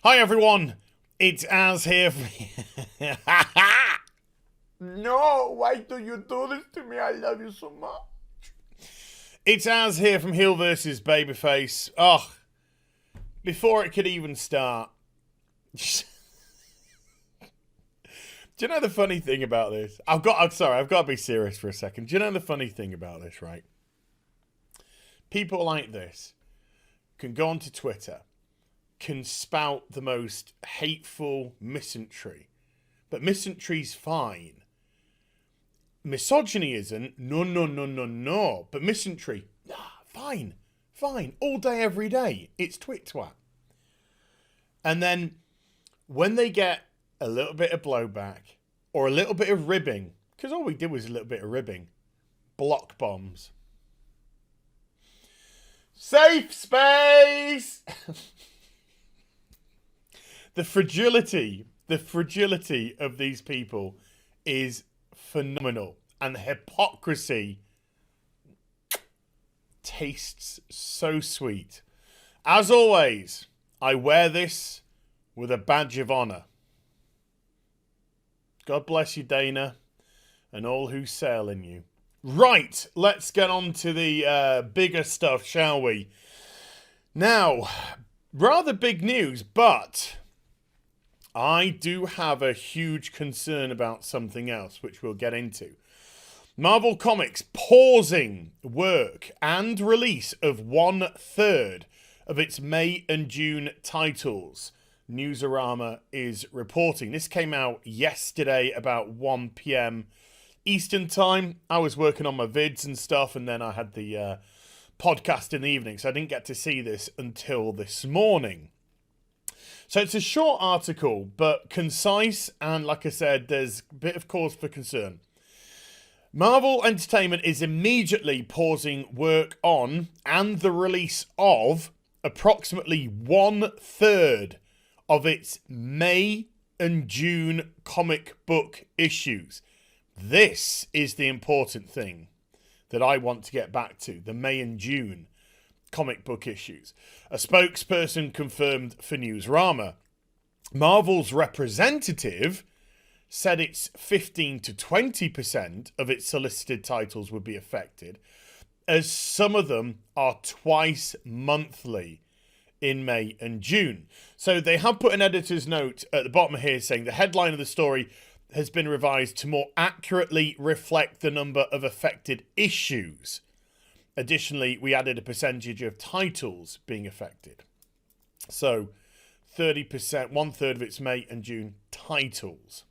Hi everyone, it's Az here. No, why do you do this to me? I love you so much. It's Az here from HeelvsBabyface. Oh, before it could even start. Do you know the funny thing about this? I've got to be serious for a second. Do you know the funny thing about this, right? People like this can go onto Twitter, can spout the most hateful misandry. But misandry's fine. Misogyny isn't. No. But misandry, fine. All day, every day. It's twat. And then when they get a little bit of blowback or a little bit of ribbing, because all we did was a little bit of ribbing, block bombs. Safe space! The fragility of these people is phenomenal. And the hypocrisy tastes so sweet. As always, I wear this with a badge of honor. God bless you, Dana, and all who sail in you. Right, let's get on to the bigger stuff, shall we? Now, rather big news, but I do have a huge concern about something else, which we'll get into. Marvel Comics pausing work and release of 1/3 of its May and June titles. Newsarama is reporting. This came out yesterday about 1 p.m. Eastern time. I was working on my vids and stuff, and then I had the podcast in the evening, so I didn't get to see this until this morning. So it's a short article, but concise, and like I said, there's a bit of cause for concern. Marvel Entertainment is immediately pausing work on and the release of approximately 1/3 of its May and June comic book issues. This is the important thing that I want to get back to, the May and June comic book issues. A spokesperson confirmed for Newsarama. Marvel's representative said it's 15 to 20% of its solicited titles would be affected, as some of them are twice monthly in May and June. So they have put an editor's note at the bottom here saying the headline of the story has been revised to more accurately reflect the number of affected issues. Additionally, we added a percentage of titles being affected. So 30%, 1/3 of its May and June titles.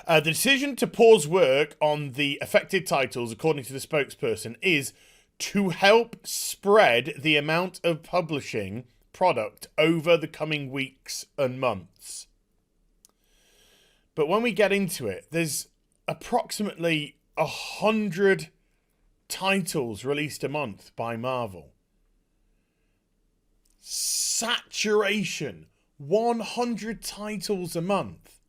The decision to pause work on the affected titles, according to the spokesperson, is to help spread the amount of publishing product over the coming weeks and months. But when we get into it, there's approximately 100 titles released a month by Marvel. Saturation. 100 titles a month.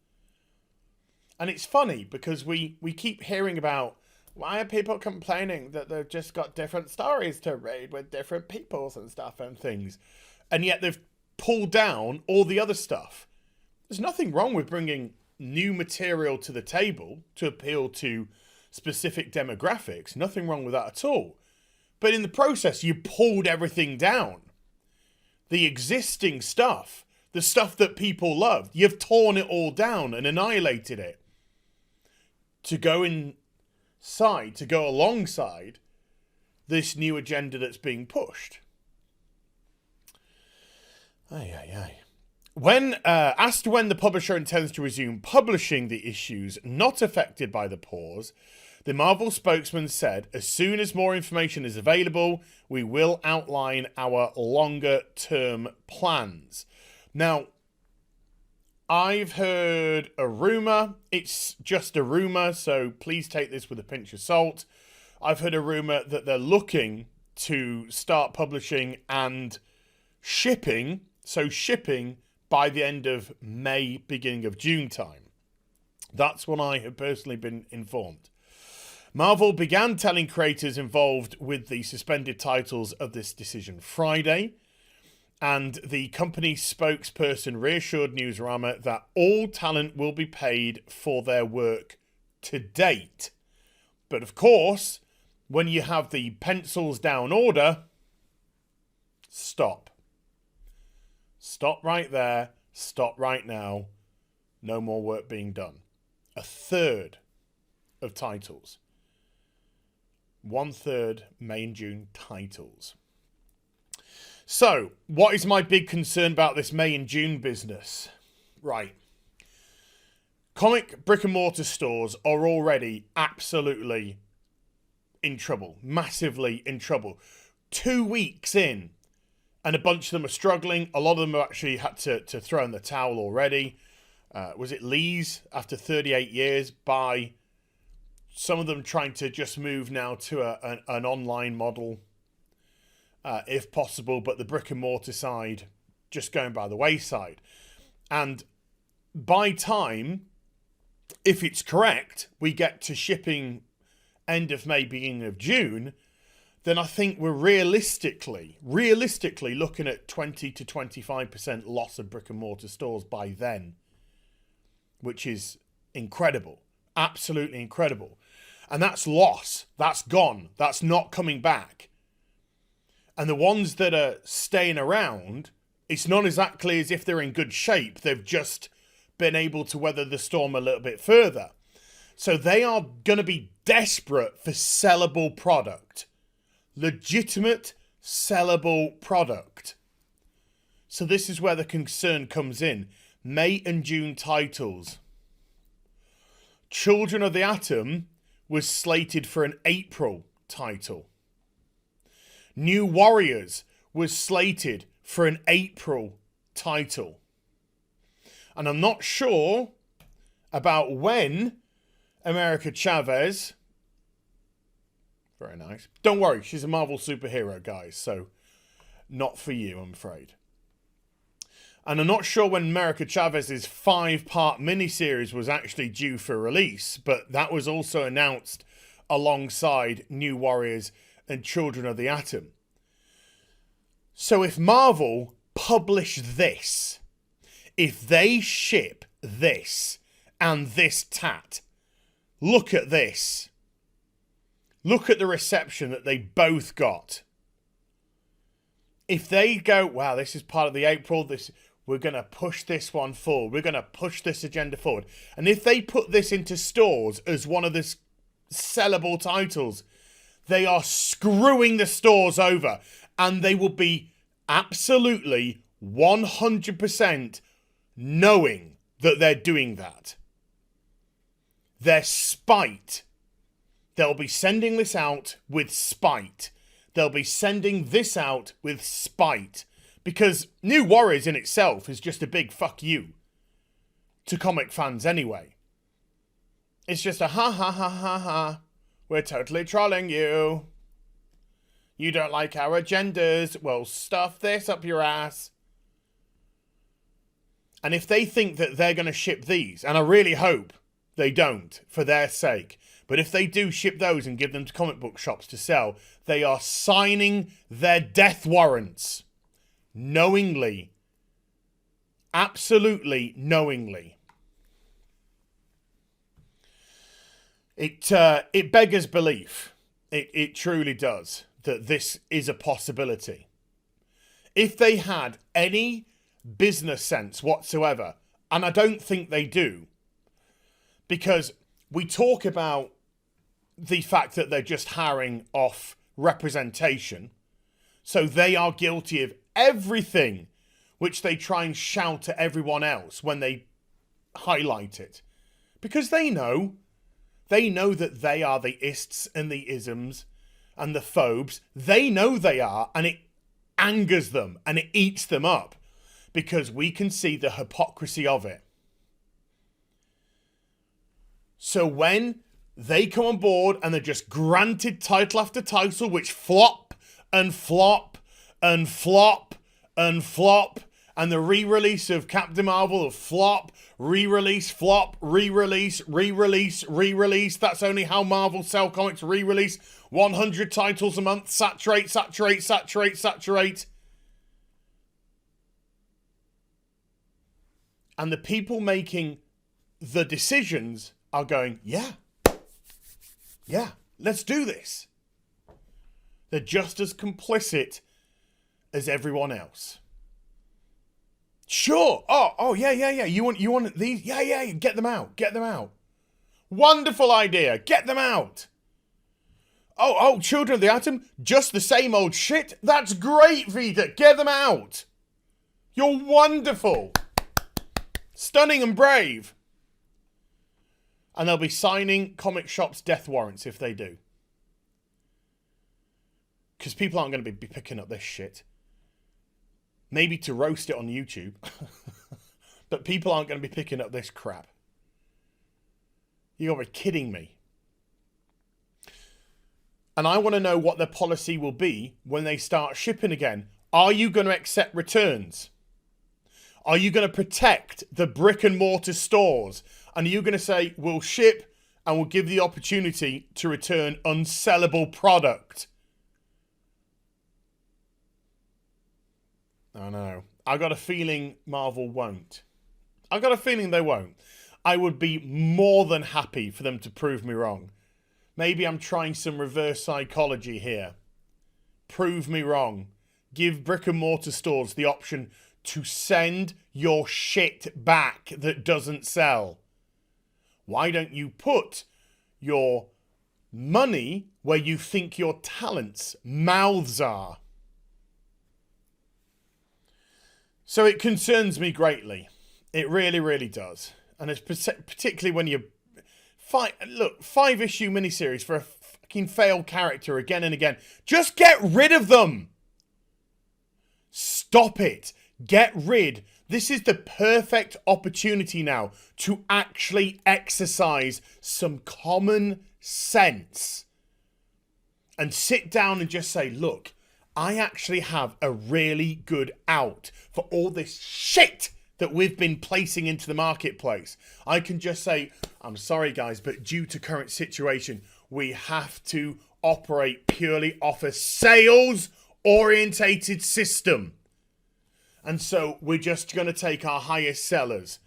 And it's funny because we keep hearing about why are people complaining that they've just got different stories to read with different peoples and stuff and things. And yet they've pulled down all the other stuff. There's nothing wrong with bringing new material to the table to appeal to specific demographics. Nothing wrong with that at all. But in the process, you pulled everything down. The existing stuff, the stuff that people loved, you've torn it all down and annihilated it to go inside, to go alongside this new agenda that's being pushed. When asked when the publisher intends to resume publishing the issues not affected by the pause, the Marvel spokesman said, as soon as more information is available, we will outline our longer-term plans. Now, I've heard a rumour. It's just a rumour, so please take this with a pinch of salt. I've heard a rumour that they're looking to start publishing and shipping, by the end of May, beginning of June time. That's what I have personally been informed. Marvel began telling creators involved with the suspended titles of this decision Friday, And the company's spokesperson reassured Newsarama that all talent will be paid for their work to date. But of course, when you have the pencils down order, stop. Stop right there. Stop right now. No more work being done. A third of titles. 1/3 May and June titles. So, what is my big concern about this May and June business? Right. Comic brick and mortar stores are already absolutely in trouble. Massively in trouble. 2 weeks in, and a bunch of them are struggling. A lot of them have actually had to throw in the towel already. Was it Lee's after 38 years? By some of them trying to just move now to an online model, if possible, but the brick and mortar side just going by the wayside. And by time, if it's correct, we get to shipping end of May, beginning of June, then I think we're realistically looking at 20 to 25% loss of brick and mortar stores by then, which is incredible. Absolutely incredible. And that's loss. That's gone. That's not coming back. And the ones that are staying around, it's not exactly as if they're in good shape. They've just been able to weather the storm a little bit further. So they are going to be desperate for sellable product. Legitimate, sellable product. So this is where the concern comes in. May and June titles. Children of the Atom was slated for an April title. New Warriors was slated for an April title. And I'm not sure about when America Chavez... Very nice. Don't worry, she's a Marvel superhero, guys, so not for you, I'm afraid. And I'm not sure when America Chavez's 5-part miniseries was actually due for release, but that was also announced alongside New Warriors and Children of the Atom. So if Marvel publish this, if they ship this and this tat, look at this. Look at the reception that they both got. If they go, wow, this is part of the April, we're going to push this one forward. We're going to push this agenda forward. And if they put this into stores as one of the sellable titles, they are screwing the stores over. And they will be absolutely 100% knowing that they're doing that. Their spite. They'll be sending this out with spite. They'll be sending this out with spite. Because New Warriors in itself is just a big fuck you to comic fans anyway. It's just a ha ha ha ha ha. We're totally trolling you. You don't like our agendas. Well, stuff this up your ass. And if they think that they're going to ship these, and I really hope they don't for their sake, but if they do ship those and give them to comic book shops to sell, they are signing their death warrants. Knowingly. Absolutely knowingly. It beggars belief. It truly does. That this is a possibility. If they had any business sense whatsoever, and I don't think they do, because we talk about the fact that they're just hiring off representation, so they are guilty of everything which they try and shout at everyone else when they highlight it. Because they know that they are the ists and the isms and the phobes. They know they are, and it angers them and it eats them up because we can see the hypocrisy of it. So when they come on board and they're just granted title after title which flop and flop and flop and flop, and the re-release of Captain Marvel of flop, re-release, flop, re-release, re-release, re-release. That's only how Marvel sell comics. Re-release 100 titles a month. Saturate, saturate, saturate, saturate. And the people making the decisions are going, yeah, let's do this. They're just as complicit as everyone else. Sure. Oh, yeah. You want these? Yeah. Get them out. Wonderful idea. Get them out. Oh, Children of the Atom, just the same old shit. That's great, Vita. Get them out. You're wonderful. Stunning and brave. And they'll be signing comic shops' death warrants if they do. Because people aren't going to be picking up this shit. Maybe to roast it on YouTube. But people aren't going to be picking up this crap. You gotta be kidding me. And I want to know what their policy will be when they start shipping again. Are you going to accept returns? Are you going to protect the brick and mortar stores? And are you going to say, we'll ship and we'll give the opportunity to return unsellable product? I know. I got a feeling Marvel won't. I got a feeling they won't. I would be more than happy for them to prove me wrong. Maybe I'm trying some reverse psychology here. Prove me wrong. Give brick and mortar stores the option to send your shit back that doesn't sell. Why don't you put your money where you think your talents' mouths are? So it concerns me greatly. It really, really does. And it's particularly when you... 5-issue miniseries for a fucking failed character again and again. Just get rid of them. Stop it. Get rid. This is the perfect opportunity now to actually exercise some common sense. And sit down and just say, look, I actually have a really good out for all this shit that we've been placing into the marketplace. I can just say, I'm sorry guys, but due to current situation, we have to operate purely off a sales-orientated system. And so we're just going to take our highest sellers.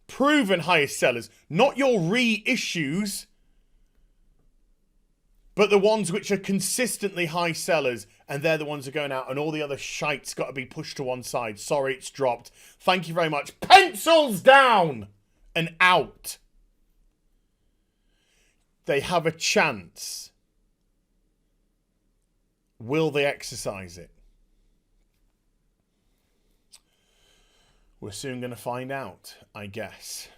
Proven highest sellers. Not your reissues, but the ones which are consistently high sellers, and they're the ones that are going out, and all the other shite's got to be pushed to one side. Sorry, it's dropped. Thank you very much. Pencils down and out. They have a chance. Will they exercise it? We're soon going to find out, I guess.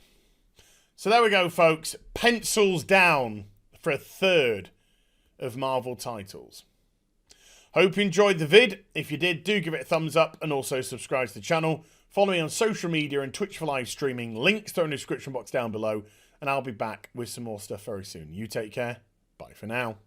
So there we go, folks. Pencils down for a third of Marvel titles. Hope you enjoyed the vid. If you did, do give it a thumbs up and also subscribe to the channel. Follow me on social media and Twitch for live streaming. Links are in the description box down below. And I'll be back with some more stuff very soon. You take care. Bye for now.